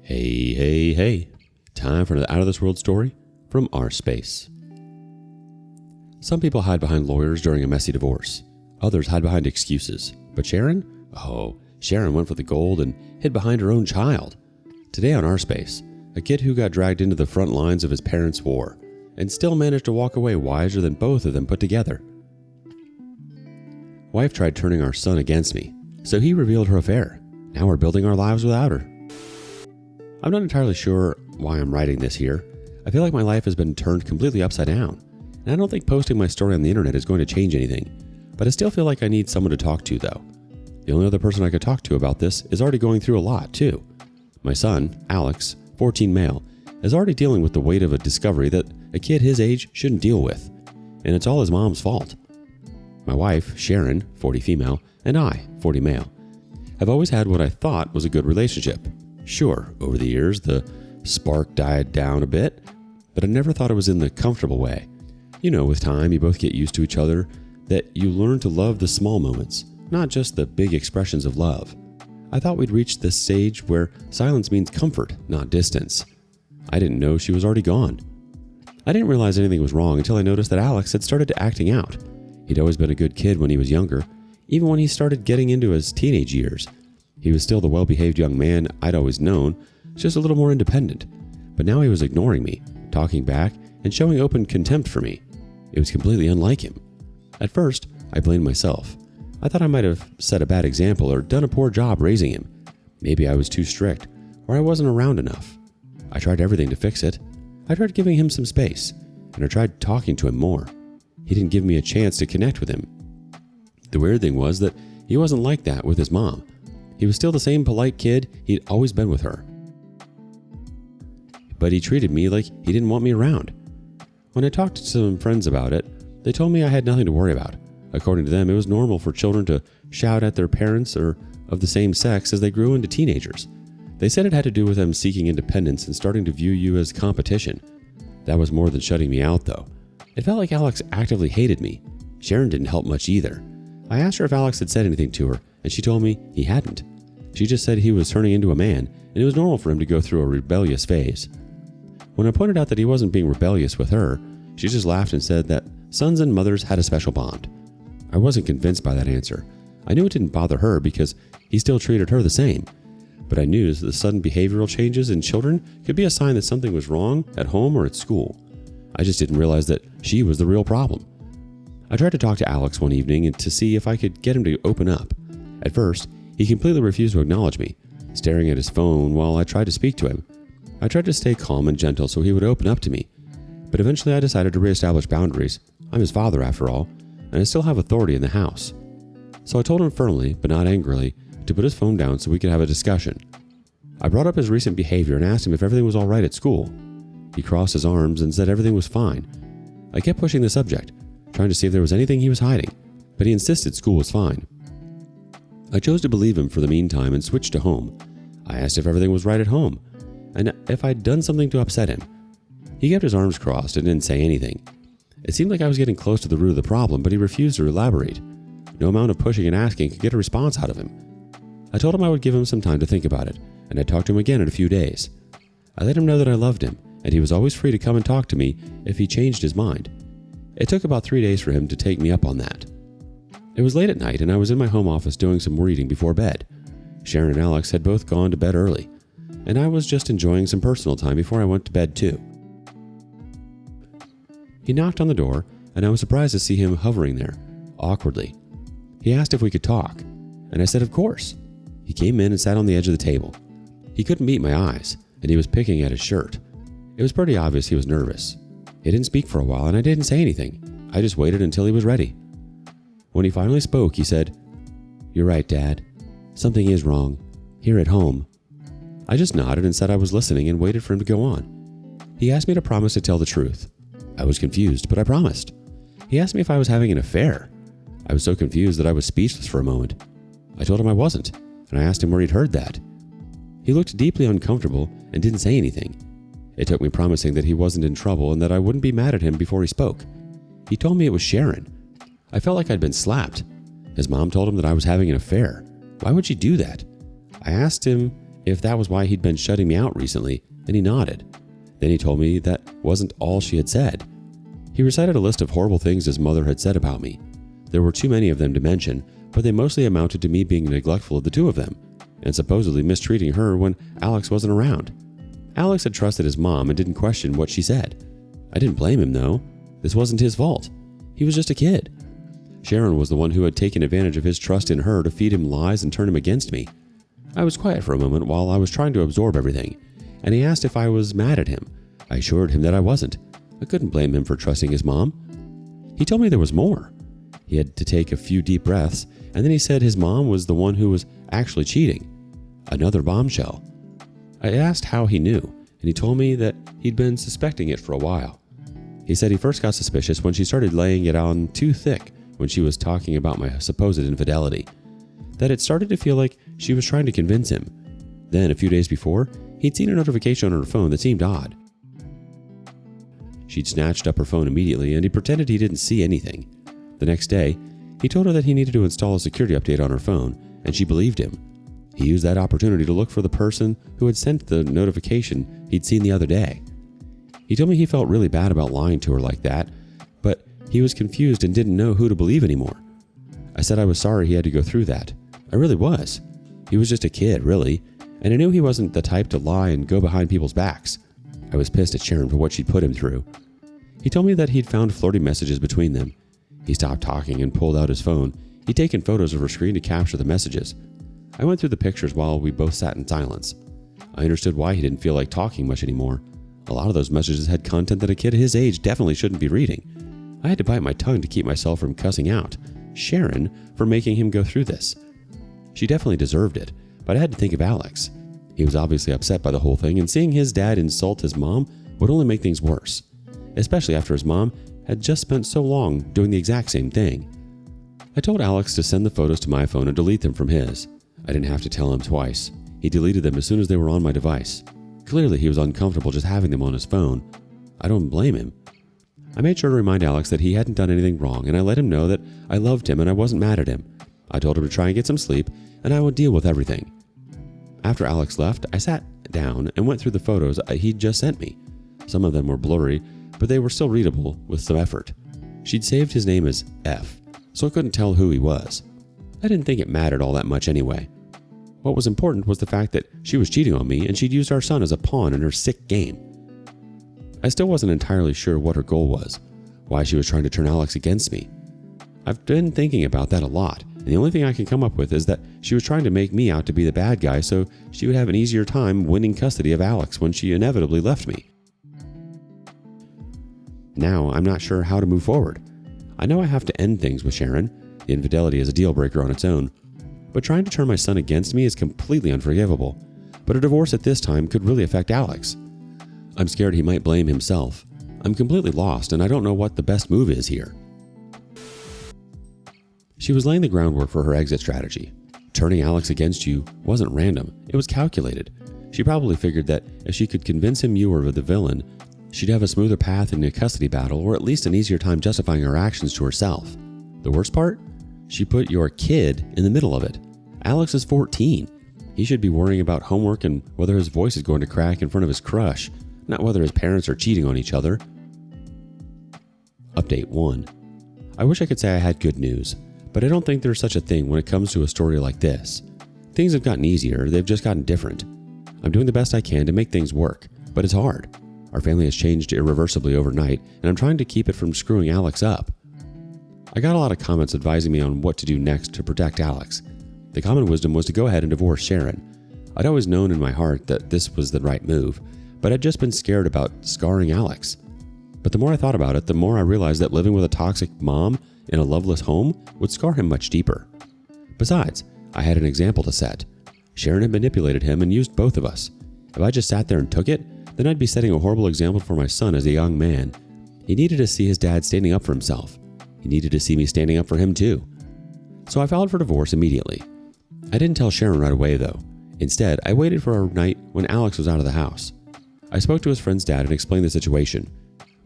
Hey, hey, hey. Time for another Out of This World story from rSpace. Some people hide behind lawyers during a messy divorce. Others hide behind excuses. But Sharon? Oh, Sharon went for the gold and hid behind her own child. Today on rSpace, a kid who got dragged into the front lines of his parents' war and still managed to walk away wiser than both of them put together. Wife tried turning our son against me, so he revealed her affair. Now we're building our lives without her. I'm not entirely sure why I'm writing this here. I feel like my life has been turned completely upside down, and I don't think posting my story on the internet is going to change anything, but I still feel like I need someone to talk to though. The only other person I could talk to about this is already going through a lot too. My son, Alex, 14 male, is already dealing with the weight of a discovery that a kid his age shouldn't deal with, and it's all his mom's fault. My wife, Sharon, 40 female, and I, 40 male, have always had what I thought was a good relationship. Sure, over the years, the spark died down a bit, but I never thought it was in the comfortable way. You know, with time, you both get used to each other, that you learn to love the small moments, not just the big expressions of love. I thought we'd reached this stage where silence means comfort, not distance. I didn't know she was already gone. I didn't realize anything was wrong until I noticed that Alex had started acting out. He'd always been a good kid when he was younger, even when he started getting into his teenage years. He was still the well-behaved young man I'd always known, just a little more independent. But now he was ignoring me, talking back, and showing open contempt for me. It was completely unlike him. At first, I blamed myself. I thought I might have set a bad example or done a poor job raising him. Maybe I was too strict, or I wasn't around enough. I tried everything to fix it. I tried giving him some space, and I tried talking to him more. He didn't give me a chance to connect with him. The weird thing was that he wasn't like that with his mom. He was still the same polite kid he'd always been with her. But he treated me like he didn't want me around. When I talked to some friends about it, they told me I had nothing to worry about. According to them, it was normal for children to shout at their parents or of the same sex as they grew into teenagers. They said it had to do with them seeking independence and starting to view you as competition. That was more than shutting me out, though. It felt like Alex actively hated me. Sharon didn't help much either. I asked her if Alex had said anything to her, and she told me he hadn't. She just said he was turning into a man, and it was normal for him to go through a rebellious phase. When I pointed out that he wasn't being rebellious with her, she just laughed and said that sons and mothers had a special bond. I wasn't convinced by that answer. I knew it didn't bother her because he still treated her the same. But I knew that the sudden behavioral changes in children could be a sign that something was wrong at home or at school. I just didn't realize that she was the real problem. I tried to talk to Alex one evening to see if I could get him to open up. At first, he completely refused to acknowledge me, staring at his phone while I tried to speak to him. I tried to stay calm and gentle so he would open up to me, but eventually I decided to reestablish boundaries. I'm his father after all, and I still have authority in the house. So I told him firmly, but not angrily, to put his phone down so we could have a discussion. I brought up his recent behavior and asked him if everything was all right at school. He crossed his arms and said everything was fine. I kept pushing the subject, trying to see if there was anything he was hiding, but he insisted school was fine. I chose to believe him for the meantime and switched to home. I asked if everything was right at home, and if I'd done something to upset him. He kept his arms crossed and didn't say anything. It seemed like I was getting close to the root of the problem, but he refused to elaborate. No amount of pushing and asking could get a response out of him. I told him I would give him some time to think about it, and I'd talk to him again in a few days. I let him know that I loved him, and he was always free to come and talk to me if he changed his mind. It took about 3 days for him to take me up on that. It was late at night, and I was in my home office doing some reading before bed. Sharon and Alex had both gone to bed early, and I was just enjoying some personal time before I went to bed too. He knocked on the door, and I was surprised to see him hovering there, awkwardly. He asked if we could talk, and I said of course. He came in and sat on the edge of the table. He couldn't meet my eyes, and he was picking at his shirt. It was pretty obvious he was nervous. He didn't speak for a while, and I didn't say anything. I just waited until he was ready. When he finally spoke, he said, "You're right, Dad. Something is wrong. Here at home." I just nodded and said I was listening and waited for him to go on. He asked me to promise to tell the truth. I was confused, but I promised. He asked me if I was having an affair. I was so confused that I was speechless for a moment. I told him I wasn't, and I asked him where he'd heard that. He looked deeply uncomfortable and didn't say anything. It took me promising that he wasn't in trouble and that I wouldn't be mad at him before he spoke. He told me it was Sharon. I felt like I'd been slapped. His mom told him that I was having an affair. Why would she do that? I asked him if that was why he'd been shutting me out recently, and he nodded. Then he told me that wasn't all she had said. He recited a list of horrible things his mother had said about me. There were too many of them to mention, but they mostly amounted to me being neglectful of the two of them, and supposedly mistreating her when Alex wasn't around. Alex had trusted his mom and didn't question what she said. I didn't blame him, though. This wasn't his fault. He was just a kid. Sharon was the one who had taken advantage of his trust in her to feed him lies and turn him against me. I was quiet for a moment while I was trying to absorb everything, and he asked if I was mad at him. I assured him that I wasn't. I couldn't blame him for trusting his mom. He told me there was more. He had to take a few deep breaths, and then he said his mom was the one who was actually cheating. Another bombshell. I asked how he knew, and he told me that he'd been suspecting it for a while. He said he first got suspicious when she started laying it on too thick when she was talking about my supposed infidelity, that it started to feel like she was trying to convince him. Then, a few days before, he'd seen a notification on her phone that seemed odd. She'd snatched up her phone immediately, and he pretended he didn't see anything. The next day, he told her that he needed to install a security update on her phone, and she believed him. He used that opportunity to look for the person who had sent the notification he'd seen the other day. He told me he felt really bad about lying to her like that, but he was confused and didn't know who to believe anymore. I said I was sorry he had to go through that. I really was. He was just a kid, really, and I knew he wasn't the type to lie and go behind people's backs. I was pissed at Sharon for what she'd put him through. He told me that he'd found flirty messages between them. He stopped talking and pulled out his phone. He'd taken photos of her screen to capture the messages. I went through the pictures while we both sat in silence. I understood why he didn't feel like talking much anymore. A lot of those messages had content that a kid his age definitely shouldn't be reading. I had to bite my tongue to keep myself from cussing out Sharon for making him go through this. She definitely deserved it, but I had to think of Alex. He was obviously upset by the whole thing, and seeing his dad insult his mom would only make things worse, especially after his mom had just spent so long doing the exact same thing. I told Alex to send the photos to my phone and delete them from his. I didn't have to tell him twice. He deleted them as soon as they were on my device. Clearly, he was uncomfortable just having them on his phone. I don't blame him. I made sure to remind Alex that he hadn't done anything wrong, and I let him know that I loved him and I wasn't mad at him. I told him to try and get some sleep, and I would deal with everything. After Alex left, I sat down and went through the photos he'd just sent me. Some of them were blurry, but they were still readable with some effort. She'd saved his name as F, so I couldn't tell who he was. I didn't think it mattered all that much anyway. What was important was the fact that she was cheating on me and she'd used our son as a pawn in her sick game. I still wasn't entirely sure what her goal was, why she was trying to turn Alex against me. I've been thinking about that a lot, and the only thing I can come up with is that she was trying to make me out to be the bad guy so she would have an easier time winning custody of Alex when she inevitably left me. Now, I'm not sure how to move forward. I know I have to end things with Sharon. The infidelity is a deal breaker on its own. But trying to turn my son against me is completely unforgivable. But a divorce at this time could really affect Alex. I'm scared he might blame himself. I'm completely lost, and I don't know what the best move is here. She was laying the groundwork for her exit strategy. Turning Alex against you wasn't random. It was calculated. She probably figured that if she could convince him you were the villain, she'd have a smoother path in a custody battle, or at least an easier time justifying her actions to herself. The worst part? She put your kid in the middle of it. Alex is 14. He should be worrying about homework and whether his voice is going to crack in front of his crush, not whether his parents are cheating on each other. Update 1. I wish I could say I had good news, but I don't think there's such a thing when it comes to a story like this. Things have gotten easier, they've just gotten different. I'm doing the best I can to make things work, but it's hard. Our family has changed irreversibly overnight, and I'm trying to keep it from screwing Alex up. I got a lot of comments advising me on what to do next to protect Alex. The common wisdom was to go ahead and divorce Sharon. I'd always known in my heart that this was the right move, but I'd just been scared about scarring Alex. But the more I thought about it, the more I realized that living with a toxic mom in a loveless home would scar him much deeper. Besides, I had an example to set. Sharon had manipulated him and used both of us. If I just sat there and took it, then I'd be setting a horrible example for my son as a young man. He needed to see his dad standing up for himself. He needed to see me standing up for him too. So I filed for divorce immediately. I didn't tell Sharon right away though. Instead, I waited for a night when Alex was out of the house. I spoke to his friend's dad and explained the situation.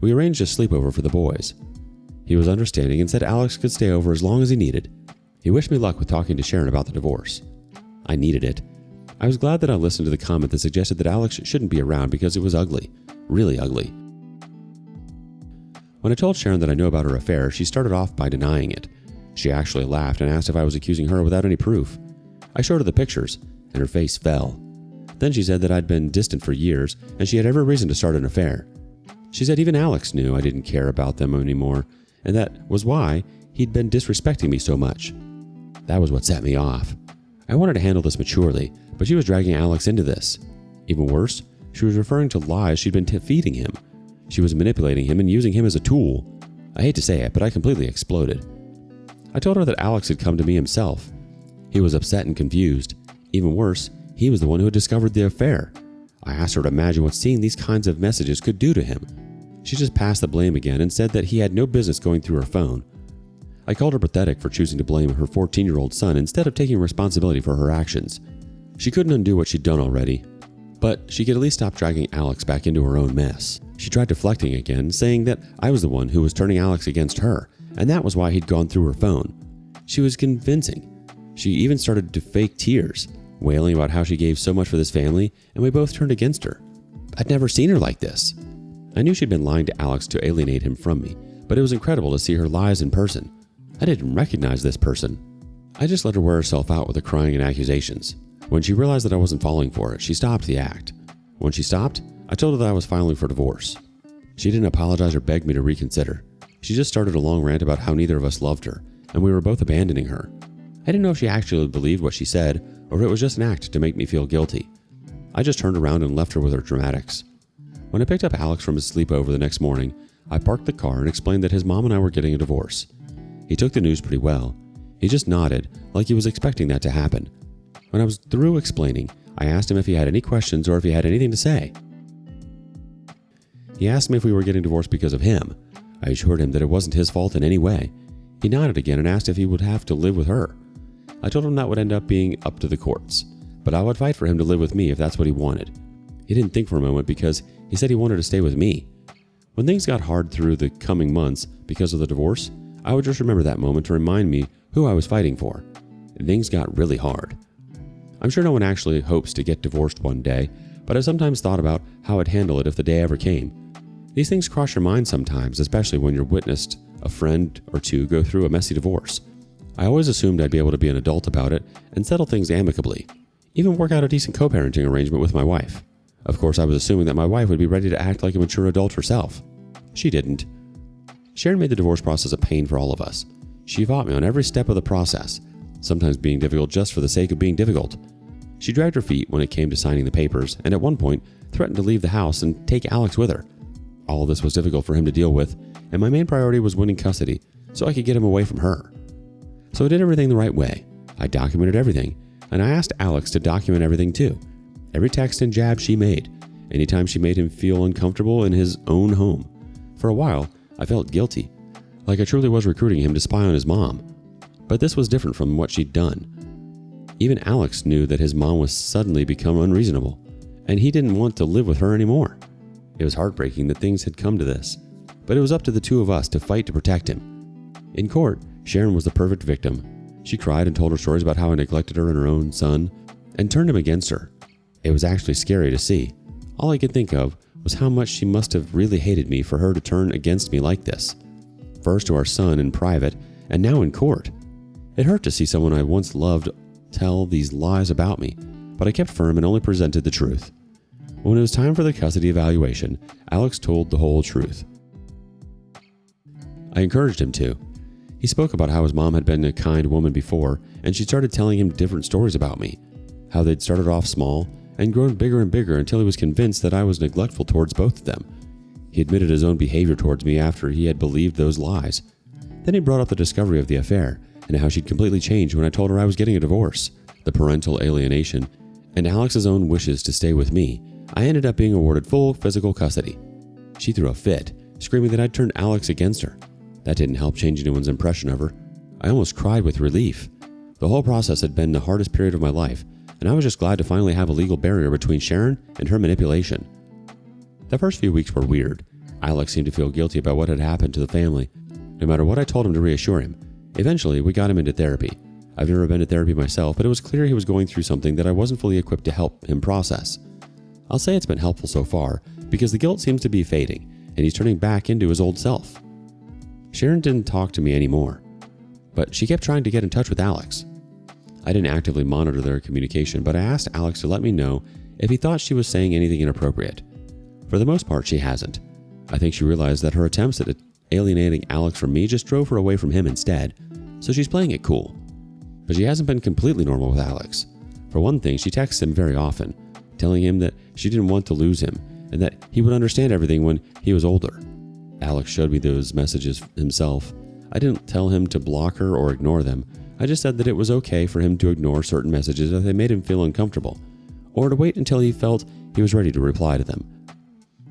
We arranged a sleepover for the boys. He was understanding and said Alex could stay over as long as he needed. He wished me luck with talking to Sharon about the divorce. I needed it. I was glad that I listened to the comment that suggested that Alex shouldn't be around because it was ugly. Really ugly. When I told Sharon that I knew about her affair, she started off by denying it. She actually laughed and asked if I was accusing her without any proof. I showed her the pictures, and her face fell. Then she said that I'd been distant for years, and she had every reason to start an affair. She said even Alex knew I didn't care about them anymore, and that was why he'd been disrespecting me so much. That was what set me off. I wanted to handle this maturely, but she was dragging Alex into this. Even worse, she was referring to lies she'd been feeding him. She was manipulating him and using him as a tool. I hate to say it, but I completely exploded. I told her that Alex had come to me himself. He was upset and confused. Even worse, he was the one who had discovered the affair. I asked her to imagine what seeing these kinds of messages could do to him. She just passed the blame again and said that he had no business going through her phone. I called her pathetic for choosing to blame her 14-year-old son instead of taking responsibility for her actions. She couldn't undo what she'd done already, but she could at least stop dragging Alex back into her own mess. She tried deflecting again, saying that I was the one who was turning Alex against her, and that was why he'd gone through her phone. She was convincing. She even started to fake tears, wailing about how she gave so much for this family, and we both turned against her. I'd never seen her like this. I knew she'd been lying to Alex to alienate him from me, but it was incredible to see her lies in person. I didn't recognize this person. I just let her wear herself out with the crying and accusations. When she realized that I wasn't falling for it, she stopped the act. When she stopped, I told her that I was filing for divorce. She didn't apologize or beg me to reconsider. She just started a long rant about how neither of us loved her, and we were both abandoning her. I didn't know if she actually believed what she said, or if it was just an act to make me feel guilty. I just turned around and left her with her dramatics. When I picked up Alex from his sleepover the next morning, I parked the car and explained that his mom and I were getting a divorce. He took the news pretty well. He just nodded, like he was expecting that to happen. When I was through explaining, I asked him if he had any questions or if he had anything to say. He asked me if we were getting divorced because of him. I assured him that it wasn't his fault in any way. He nodded again and asked if he would have to live with her. I told him that would end up being up to the courts, but I would fight for him to live with me if that's what he wanted. He didn't think for a moment because he said he wanted to stay with me. When things got hard through the coming months because of the divorce, I would just remember that moment to remind me who I was fighting for. And things got really hard. I'm sure no one actually hopes to get divorced one day, but I've sometimes thought about how I'd handle it if the day ever came. These things cross your mind sometimes, especially when you're witnessed a friend or two go through a messy divorce. I always assumed I'd be able to be an adult about it and settle things amicably, even work out a decent co-parenting arrangement with my wife. Of course, I was assuming that my wife would be ready to act like a mature adult herself. She didn't. Sharon made the divorce process a pain for all of us. She fought me on every step of the process, sometimes being difficult just for the sake of being difficult. She dragged her feet when it came to signing the papers, and at one point threatened to leave the house and take Alex with her. All of this was difficult for him to deal with, and my main priority was winning custody so I could get him away from her. So I did everything the right way. I documented everything, and I asked Alex to document everything too. Every text and jab she made, anytime she made him feel uncomfortable in his own home. For a while, I felt guilty, like I truly was recruiting him to spy on his mom. But this was different from what she'd done. Even Alex knew that his mom was suddenly become unreasonable, and he didn't want to live with her anymore. It was heartbreaking that things had come to this, but it was up to the two of us to fight to protect him. In court, Sharon was the perfect victim. She cried and told her stories about how I neglected her and her own son, and turned him against her. It was actually scary to see. All I could think of was how much she must have really hated me for her to turn against me like this. First to our son in private, and now in court. It hurt to see someone I once loved tell these lies about me, but I kept firm and only presented the truth. When it was time for the custody evaluation, Alex told the whole truth. I encouraged him to. He spoke about how his mom had been a kind woman before, and she started telling him different stories about me, how they'd started off small and grown bigger and bigger until he was convinced that I was neglectful towards both of them. He admitted his own behavior towards me after he had believed those lies. Then he brought up the discovery of the affair and how she'd completely changed when I told her I was getting a divorce, the parental alienation, and Alex's own wishes to stay with me. I ended up being awarded full physical custody. She threw a fit, screaming that I'd turned Alex against her. That didn't help change anyone's impression of her. I almost cried with relief. The whole process had been the hardest period of my life, and I was just glad to finally have a legal barrier between Sharon and her manipulation. The first few weeks were weird. Alex seemed to feel guilty about what had happened to the family, no matter what I told him to reassure him. Eventually, we got him into therapy. I've never been to therapy myself, but it was clear he was going through something that I wasn't fully equipped to help him process. I'll say it's been helpful so far because the guilt seems to be fading and he's turning back into his old self. Sharon didn't talk to me anymore, but she kept trying to get in touch with Alex. I didn't actively monitor their communication, but I asked Alex to let me know if he thought she was saying anything inappropriate. For the most part, she hasn't. I think she realized that her attempts at alienating Alex from me just drove her away from him instead, so she's playing it cool. But she hasn't been completely normal with Alex. For one thing, she texts him very often, telling him that she didn't want to lose him and that he would understand everything when he was older. Alex showed me those messages himself. I didn't tell him to block her or ignore them. I just said that it was okay for him to ignore certain messages if they made him feel uncomfortable, or to wait until he felt he was ready to reply to them.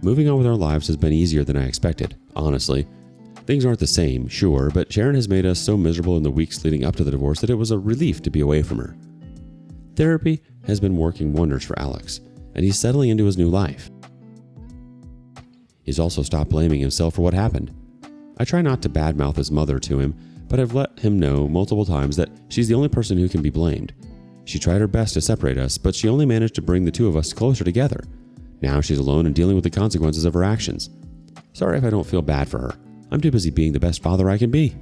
Moving on with our lives has been easier than I expected, honestly. Things aren't the same, sure, but Sharon has made us so miserable in the weeks leading up to the divorce that it was a relief to be away from her. Therapy has been working wonders for Alex, and he's settling into his new life. He's also stopped blaming himself for what happened. I try not to badmouth his mother to him, but I've let him know multiple times that she's the only person who can be blamed. She tried her best to separate us, but she only managed to bring the two of us closer together. Now she's alone and dealing with the consequences of her actions. Sorry if I don't feel bad for her. I'm too busy being the best father I can be.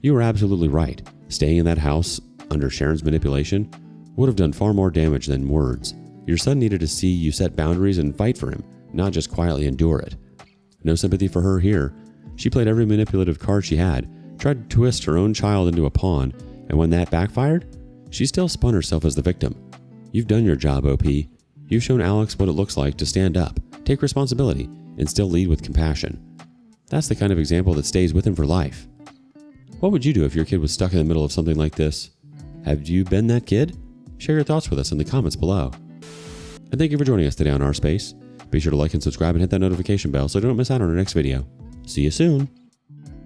You were absolutely right. Staying in that house under Sharon's manipulation would have done far more damage than words. Your son needed to see you set boundaries and fight for him, not just quietly endure it. No sympathy for her here. She played every manipulative card she had, tried to twist her own child into a pawn, and when that backfired, she still spun herself as the victim. You've done your job, OP. You've shown Alex what it looks like to stand up, take responsibility, and still lead with compassion. That's the kind of example that stays with him for life. What would you do if your kid was stuck in the middle of something like this? Have you been that kid? Share your thoughts with us in the comments below. And thank you for joining us today on rSpace. Be sure to like and subscribe and hit that notification bell so you don't miss out on our next video. See you soon.